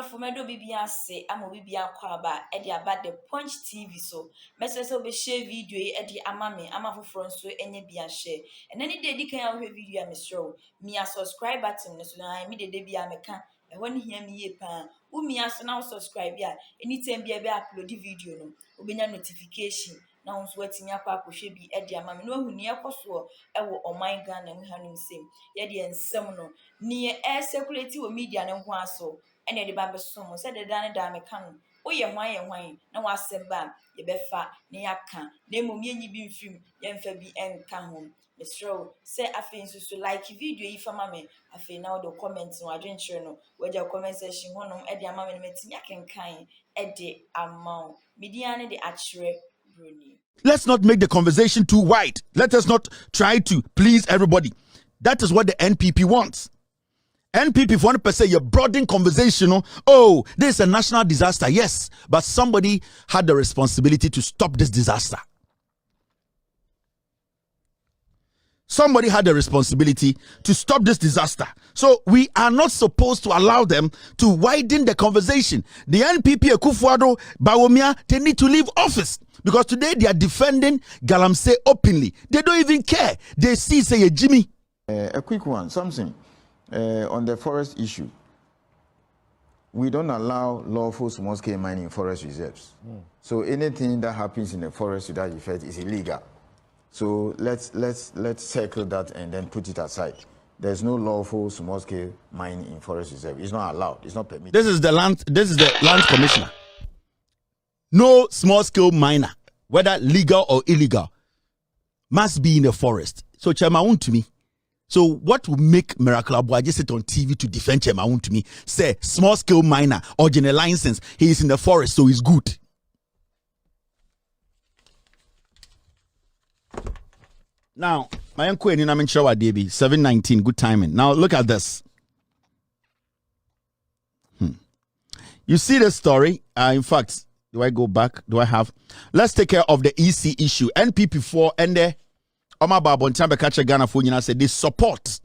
for me do bibia say amo bibia kwaba e dey about the Punch TV so message so be share video e dey ama me ama foforo so enye bia share and any day di kan ya hwe video am show me a subscribe button so na me dey bia me ka e woni hia me ye pa wo me aso na subscribe bia anytime bia be upload video no obenya notification na unso watimi akwa akohwe bi e dey ama me no ahuni ekoso e wo oman Ghana mu hanim sem ye dey ensem no ni e circulate wo media ne ho aso ene de ba besom se de dan da me kan wo ye hwan na wasem ba ye befa ne yaka na emom ye nyi bi mfim ye mfa bi enka ho mesro se afi nsusu like video yi fama me afi na wo comment no adwenkyere no wo ja comment section honom e de ama me metimi akenkan e de ama media ne de akire broni. Let's not make the conversation too wide. Let us not try to please everybody. That is what the NPP wants. NPP for 1%, you're broadening conversation. Oh, this is a national disaster. Yes, but somebody had the responsibility to stop this disaster. Somebody had the responsibility to stop this disaster. So we are not supposed to allow them to widen the conversation. The NPP, Akufo-Addo, Bawumia, they need to leave office. Because today they are defending Galamsey openly. They don't even care. They see, say, Jimmy. A quick one, something on the forest issue. We don't allow lawful small-scale mining in forest reserves. So anything that happens in the forest to that effect is illegal. So let's circle that and then put it aside. There's no lawful small-scale mining in forest reserve. It's not allowed. It's not permitted. This is the land commissioner. No small-scale miner, whether legal or illegal, must be in the forest. So Chairman to me. So what will make Miracle Abuaje sit on TV to defend Chairman to me? Say small-scale miner or general license. He is in the forest, so he's good. Now, my uncle and I'm in Shawa Debi, 719, good timing. Now look at this. You see the story? In fact, do I go back? Do I have? Let's take care of the EC issue. NPP4 and the Oma Babo and Tambekache Ghana for said they support.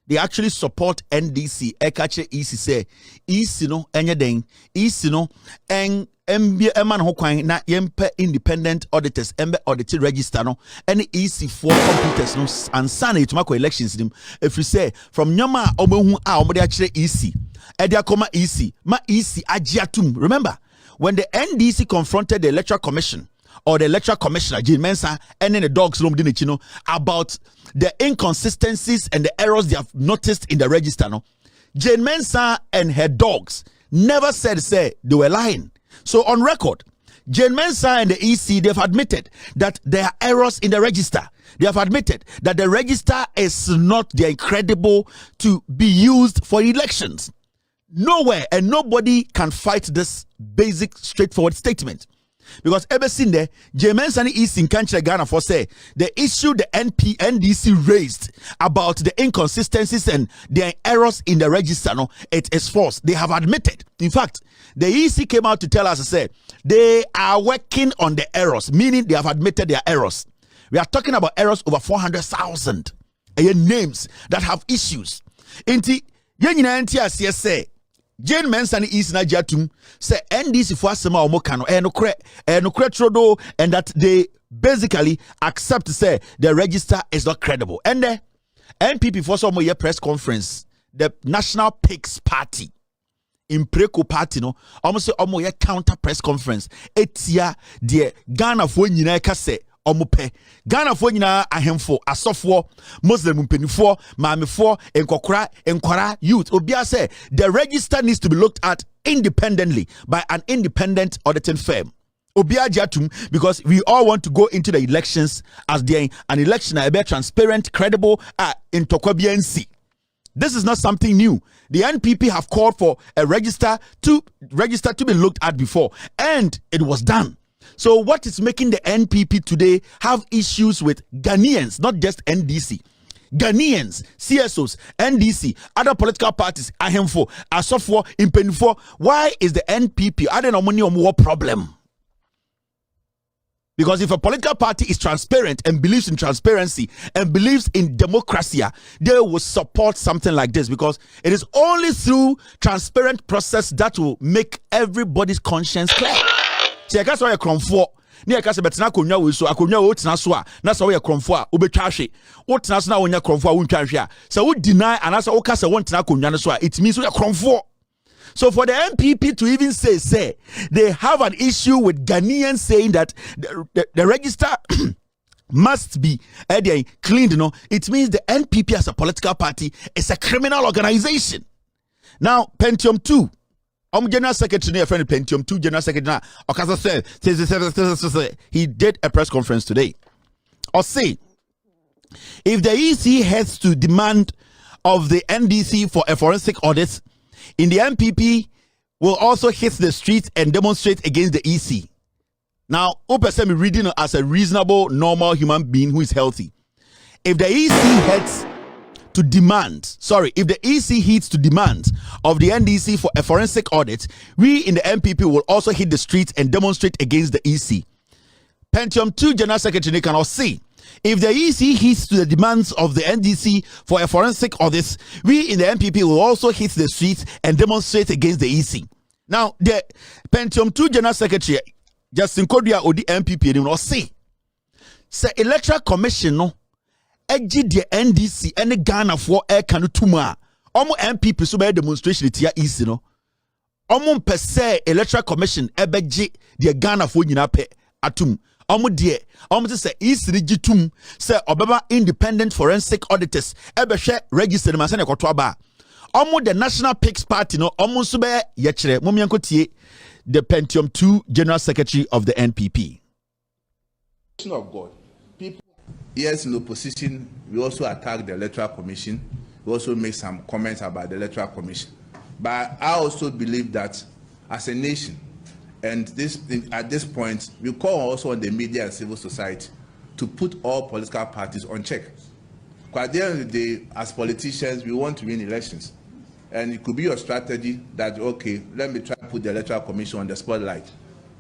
They actually support NDC. Ekache EC say EC no anything. EC no and MBA ho kwan na yempe independent auditors embe audited register no any EC4 computers no ansana itumako elections dim if you say from nyoma omohu a omode akire EC e dia koma EC ma EC agiatum. Remember when the NDC confronted the Electoral Commission or the Electoral Commissioner Mensah and then the dogs about the inconsistencies and the errors they have noticed in the register no Mensah and her dogs never said they were lying. So on record, Mensah and the EC, they've admitted that there are errors in the register. They have admitted that the register is not credible to be used for elections. Nowhere and nobody can fight this basic, straightforward statement. Because ever since there, Mensah and EC in country Ghana for say the issue the NDC raised about the inconsistencies and the errors in the register, no, it is false. They have admitted. In fact, the EC came out to tell us, say they are working on the errors, meaning they have admitted their errors. We are talking about errors over 400,000 names that have issues. Inti yenina say Jane Mensah is na jatum say NDC for asema omokano enokre trodo and that they basically accept say the register is not credible. And the NPP for some year press conference, the National Pigs Party in Preko Party no almost say omo counter press conference etia de Ghana for nyina ka say omope Ghana for nyina ahemfo asofo Muslim mpenifo maamefo enkwara youth obia say the register needs to be looked at independently by an independent auditing firm. Obia jatum, because we all want to go into the elections as an election a better transparent, credible in Tokwabiansi. This is not something new. The NPP have called for a register to be looked at before, and it was done. So what is making the NPP today have issues with Ghanaians, not just NDC? Ghanaians, CSOs, NDC, other political parties, Ahemfo, Asofo, Impenifo. Why is the NPP? I don't know money or more problem. Because if a political party is transparent and believes in transparency and believes in democracy, they will support something like this, because it is only through transparent process that will make everybody's conscience clear. See, I guess why you're comfort. Near Casa Betana Kunya will so Akunya Otsnaswa, that's why you're comfort, Ubetrashi. What's now when you're comfort won't transfer. So would deny and as a Okasa won't Nakunya, it means we are comfort. So for the NPP to even say they have an issue with Ghanaians saying that the register must be cleaned, it means the NPP as a political party is a criminal organization. Now, Pentium 2, General Secretary, friend Pentium 2 General Secretary, he did a press conference today. Or say, if the EC has to demand of the NDC for a forensic audit, in the NPP will also hit the streets and demonstrate against the EC. Now, Opesemi reading as a reasonable, normal human being who is healthy. If the EC heads to demand, if the EC heeds to demand of the NDC for a forensic audit, we in the NPP will also hit the streets and demonstrate against the EC. Pentium 2 General Secretary can also see, if the EC heeds to the demands of the NDC for a forensic audit, we in the NPP will also hit the streets and demonstrate against the EC. Now, the Pentium 2 General Secretary, Justin Kodia Odi NPP, will say, Electoral Commission, no, edgy the NDC, and Ghana for air canu tuma. NPP so by demonstration at EC, no. Per se Electoral Commission, ebegji the Ghana for Yinape atum. To say East Rigitum, say Obama independent forensic auditors, share registered Masana Kotwaba. The National Pigs Party, no, Sube Yachere, Mumiankotie, the Pentium 2 General Secretary of the NPP. Of God. People, yes, in opposition, we also attack the Electoral Commission. We also make some comments about the Electoral Commission. But I also believe that as a nation, and at this point, we call also on the media and civil society to put all political parties on check. Because at the end of the day, as politicians, we want to win elections. And it could be your strategy that, okay, let me try to put the Electoral Commission on the spotlight.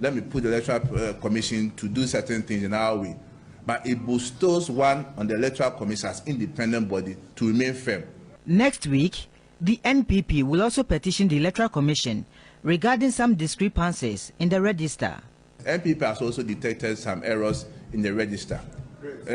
Let me put the Electoral Commission to do certain things in our way. But it bestows one on the Electoral Commission as independent body to remain firm. Next week, the NPP will also petition the Electoral Commission regarding some discrepancies in the register. NPP has also detected some errors in the register.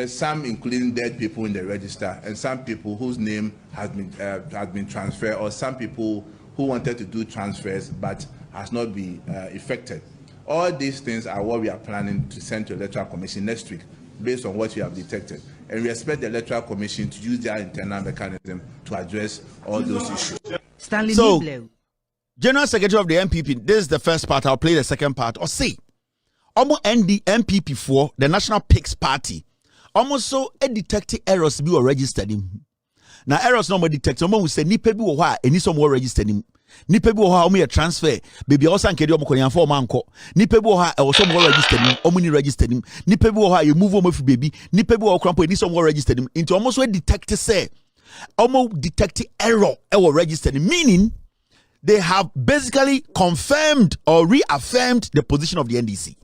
Some including dead people in the register, and some people whose name has been transferred, or some people who wanted to do transfers but has not been effected. All these things are what we are planning to send to the Electoral Commission next week, based on what we have detected. And we expect the Electoral Commission to use their internal mechanism to address all those issues. Stanley So, Nibleu. General Secretary of the NPP, this is the first part. I'll play the second part. Or see, almost NPP for the National Pigs Party, almost so a detective errors be registered him. Now errors no more detect. Someone will say nipa bi wo ha eni some more registered him. Nipa bi wo ha omo transfer. Baby also nkedi omo konyan for manko. Nipa bi wo ha e some more registered him. Omo ni registered him. Nipa bi wo ha you move omo fi baby. Nipa bi wo krampo eni some more registered him. Into almost we detect say omo detect error e wo registered him. Meaning they have basically confirmed or reaffirmed the position of the NDC.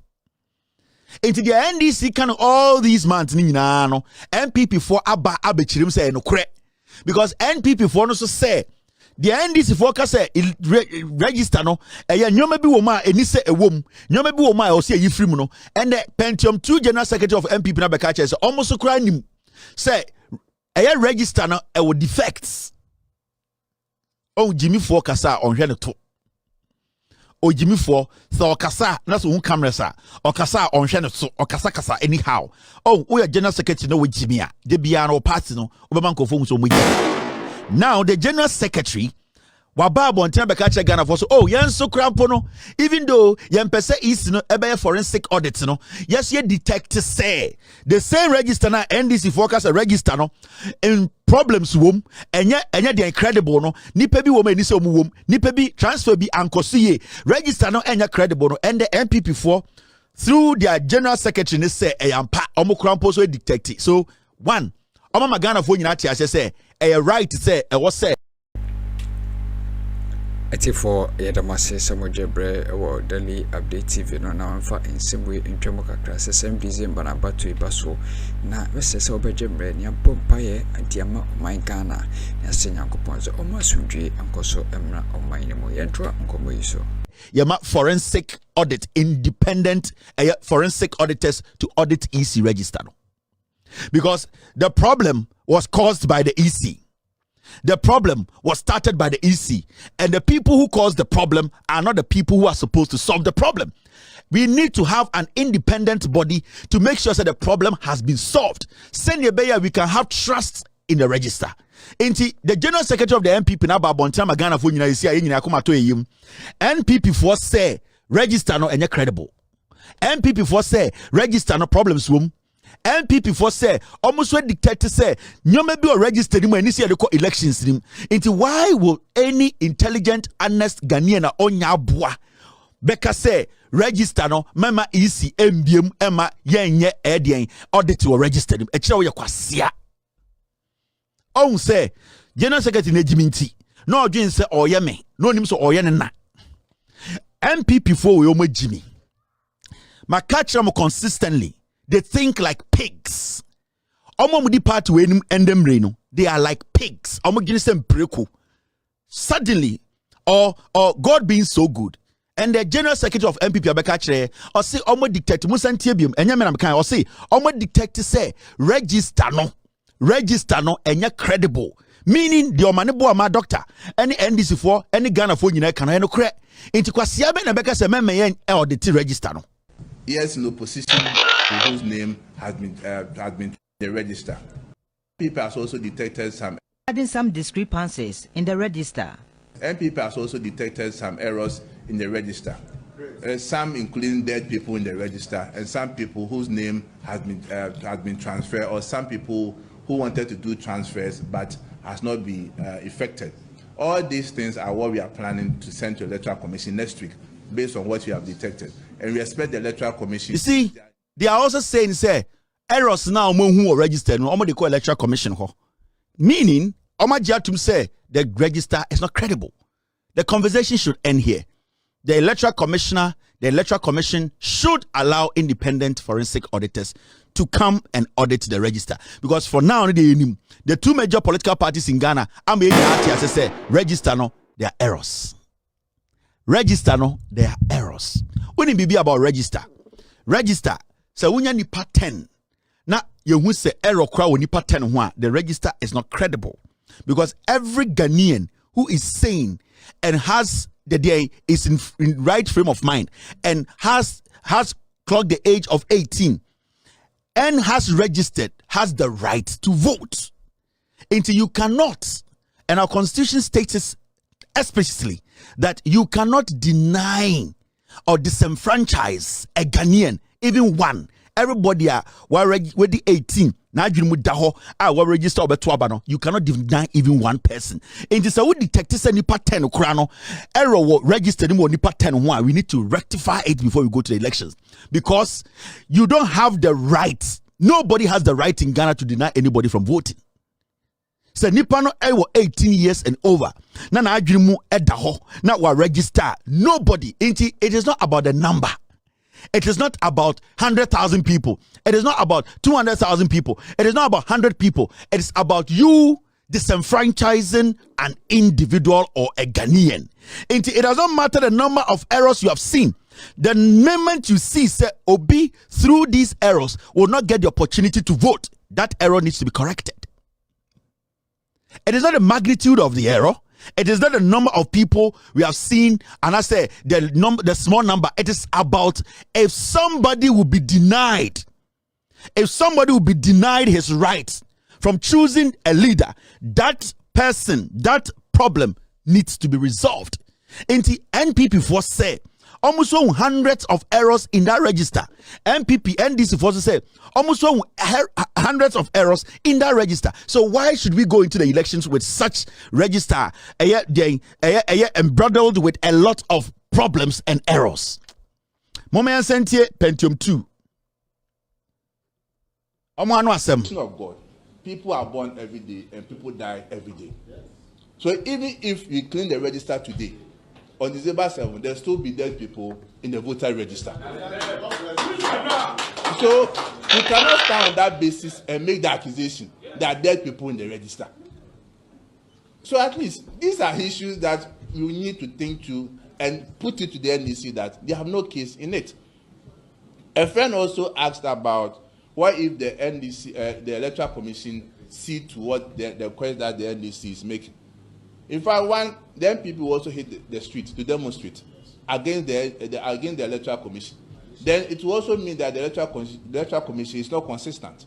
Into the NDC can all these months no NPP for abechirim say no kre, because NPP for no so say the NDC for ka say register no nyoma bi wo ma eni say ewom nyoma bi wo ma o say yifrim no, and the Pentium 2 General Secretary of NPP na beka che say almost kra nim say register no e wo defects. Oh, Jimmy for kasa on hwe to. O Jimmy for so kasa na so camera sa o kasa on hwe to o kasa anyhow. Oh, we are General Secretary no we Jimmy a de bia no party no obeman kofo so mo. Now the General Secretary wababo ntia beka che Ghana for so yen so krampo no, even though yen pese is no ebe forensic audit no, yes ye detect say the same register na NDC focus a register no in problems wom enye the incredible no, nipa bi wom eni se wom, nipa bi transfer bi ankosiye register no enye credible no, and the NPP for through their General Secretary ne say eyampa omo krampo so detect. So one omo Ghana for nyina tia say right say e was say for Yadamase Samojebre or Daily Update TV no now for in some way in Tremokakra, same December about to Basso. Na Mrs. Oberjebre, near Pompaye, and Tiama, my Ghana, Yasin Uncle Ponzo, almost Sundry, Uncle So Emra, or my name, Yandra, Uncle Moiso. Yama forensic audit, independent forensic auditors to audit EC register. Because the problem was caused by the EC. The problem was started by the EC, and the people who caused the problem are not the people who are supposed to solve the problem. We need to have an independent body to make sure that the problem has been solved. Send we can have trust in the register. The General Secretary of the NPP now Bontam Ghana for NPP for say register no any credible. NPP for say register no problems room. NPP for say almost when dictator say you may be registered him and see the elections him. Into why will any intelligent, honest Ghanaian on ya bois Becca say register no mema EC MBM Emma yenye edian audit or registered him. Echa ya kwasia. On say General Secretary Nejiminti no dream say oyeme no nim so oyene na. NPP for we omo Jimmy. Ma catch them consistently. They think like pigs. Omomudi part we end them reno. They are like pigs. Suddenly, or God being so good, and the General Secretary of NPP Abekachre, or say omo dictate musantibium, and yaman can or say omo dictate say register no, and credible. Meaning the omanebo ama doctor, any NDC for any Ghana for you can no credit. Into kwasiabe na beka se meme audit register no. Yes, in opposition whose name has been in the register. NPP has also detected some discrepancies in the register. NPP has also detected some errors in the register. Some including dead people in the register, and some people whose name has been transferred, or some people who wanted to do transfers but has not been effected. All these things are what we are planning to send to the Electoral Commission next week, based on what we have detected, and we expect the Electoral Commission. You see, they are also saying say errors now who are registered no they call Electoral Commission ho. Meaning Omajiatum say the register is not credible. The conversation should end here. The Electoral Commission should allow independent forensic auditors to come and audit the register. Because for now, the two major political parties in Ghana, say register no, there are errors. Register no, there are errors. When it be about register, so when you nipa 10, na you say error crowd when nipa 10 the register is not credible. Because every Ghanaian who is sane and has the day is in right frame of mind and has clocked the age of 18 and has registered has the right to vote. Until you cannot, and our constitution states especially that you cannot deny or disenfranchise a Ghanaian, even one. Everybody are with the 18. Now you register you cannot deny even one person. In this we detect nipa 10 krano error registered nipa 10 we need to rectify it before we go to the elections, because you don't have the right. Nobody has the right in Ghana to deny anybody from voting. So nipa no 18 years and over. Na adwirimu edaho na wa register. Nobody. It is not about the number. It is not about 100,000 people. It is not about 200,000 people. It is not about 100 people. It is about you disenfranchising an individual or a Ghanaian. It does not matter the number of errors you have seen. The moment you see, say, Obi, through these errors, will not get the opportunity to vote. That error needs to be corrected. It is not the magnitude of the error. It is not the number of people we have seen, and I say the small number. It is about if somebody will be denied his rights from choosing a leader, that person, that problem needs to be resolved. In the NPP for say almost hundreds of errors in that register. NPP, NDC for say almost hundreds of errors in that register. So why should we go into the elections with such register embroidered with a lot of problems and errors? Moment Sentie Pentium 2. Of God, people are born every day and people die every day. So even if we clean the register today, on December 7, there'll still be dead people in the voter register. So you cannot stand on that basis and make the accusation that dead people in the register. So at least these are issues that you need to think to and put it to the NDC that they have no case in it. A friend also asked about what if the NDC, the Electoral Commission, see to what the question that the NDC is making. In fact, the NPP will also hit the street to demonstrate against the Electoral Commission. Then it will also mean that the Electoral Commission is not consistent.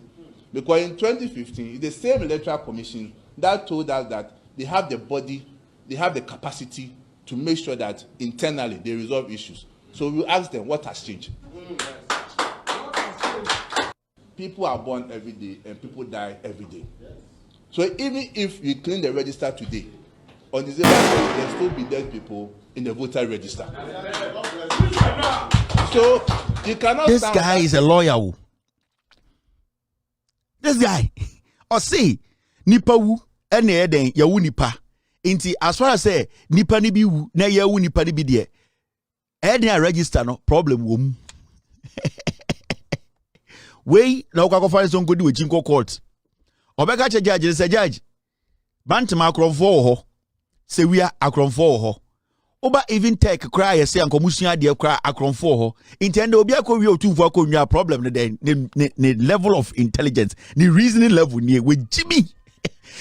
Because in 2015, it's the same Electoral Commission that told us that they have the body, they have the capacity to make sure that internally they resolve issues. So we ask them, what has changed? People are born every day and people die every day. So even if you clean the register today, on December 7th, there still be dead people in the voter register. So you cannot. This guy is a lawyer. This guy, or see, nipa wu ene eden ya wu nipa. Inti as far as say nipa ni bi wu na ya wu nipa ni bi de. Eden register no problem wo mu. We na ukwa kofa so ngodi we chinko court. Obeka che judge say judge. Bantima akrofo ho. Se we are akrofo ho. Oba even take cry say ankomusua de cry akrofo ho. Intend obi akọ wi otumfo akọ problem ne level of intelligence, the reasoning level near with Jimmy.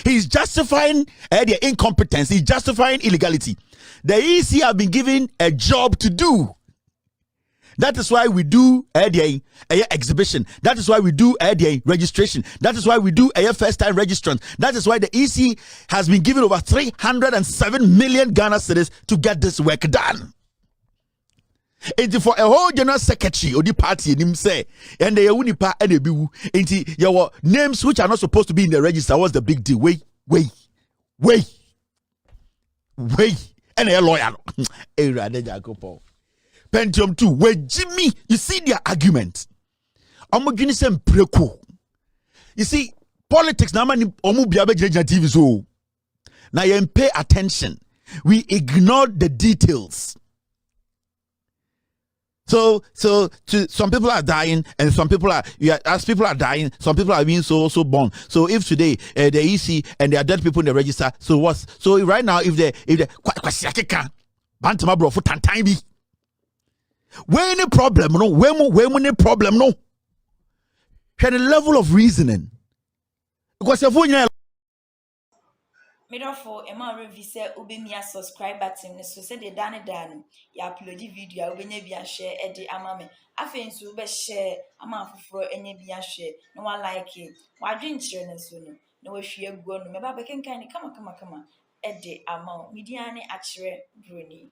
He's justifying their incompetence. He's justifying illegality. The EC have been given a job to do. That is why we do a exhibition. That is why we do a registration. That is why we do a first time registrant. That is why the EC has been given over 307 million Ghana cedis to get this work done. It's for a whole general secretary or the party in him say, and they unipa and they be into your names which are not supposed to be in the register. What's the big deal? Wait. And a lawyer. Pentium 2, where Jimmy, you see their argument. I'm going to say preko. You see, politics now many TV so. Now you pay attention. We ignore the details. So some people are dying, and some people are as people are dying, some people are being so born. So if today the EC and there are dead people in the register, so what's so right now if the bantama bro for time be where any problem no where any problem no had a level of reasoning because if we Mirafo ema review say ubemia subscribe button so say the dan ya upload video ubenya bia share e de ama me afen nso ube share ama afoforo enya bia share na wa like wa dwenkyere ne so no na wa hwie aguo no me ba bekenkan ni kama e de ama media ne akere broni.